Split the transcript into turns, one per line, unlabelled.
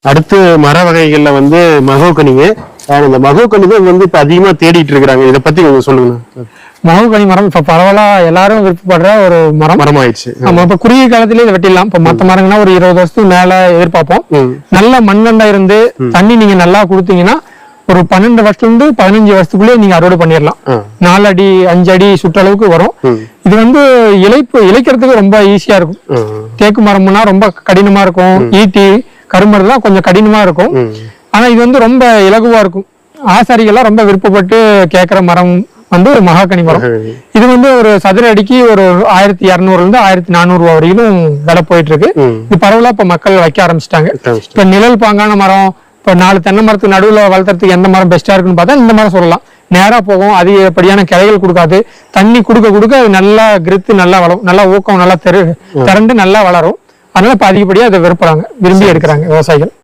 அடுத்து மர வகைகள்ல வந்து மகோகனிங்க. இந்த மகோகனி தான் வந்து இப்ப அதிகமா தேடிட்டு இருக்கிறாங்க. இதை பத்தி கொஞ்சம் சொல்லுங்க.
மகோகனி மரம் இப்ப பரவலா எல்லாரும் விருப்பப்படுற ஒரு மரம்
ஆயிடுச்சு.
நம்ம இப்ப குறுகிய காலத்திலேயே இதை வெட்டிடலாம். இப்ப மத்த மரங்கன்னா ஒரு 20 வருஷத்துக்கு மேல எதிர்பார்ப்போம். நல்ல மண்கண்டா இருந்து தண்ணி நீங்க நல்லா கொடுத்தீங்கன்னா ஒரு 12 வருஷத்துல இருந்து 15 வருஷத்துக்குள்ளே நீங்க அறுவடை பண்ணிடலாம். 4 அடி 5 அடி சுற்றளவுக்கு வரும். இது வந்து இழைக்கிறதுக்கு ரொம்ப ஈஸியா இருக்கும். தேக்கு மரம்னா ரொம்ப கடினமா இருக்கும். ஈட்டி கருமரம் கொஞ்சம் கடினமா இருக்கும். ஆனா இது வந்து ரொம்ப இலகுவா இருக்கும். ஆசாரிகள்லாம் ரொம்ப விருப்பப்பட்டு கேட்கிற மரம் வந்து ஒரு மகாகனி மரம். இது வந்து ஒரு சதுர அடிக்கு ஒரு 1200 இருந்து 1400 ரூபாய் வரையிலும் விலை போயிட்டு இருக்கு. இது பரவலா இப்ப மக்கள் வைக்க ஆரம்பிச்சிட்டாங்க. இப்ப நிழல் பாங்கான மரம், இப்ப 4 தென்னை மரத்துக்கு நடுவுல வளர்த்துறதுக்கு எந்த மரம் பெஸ்டா இருக்குன்னு பார்த்தா இந்த மரம் சொல்லலாம். நேரா போகும், அதிகப்படியான கிளைகள் கொடுக்காது. தண்ணி கொடுக்க கொடுக்க அது நல்லா கிருத்து நல்லா வளரும், நல்லா ஊக்கம் நல்லா திரண்டு நல்லா வளரும். அதனால இப்ப அதிகப்படியா அதை விரும்பி எடுக்கிறாங்க விவசாயிகள்.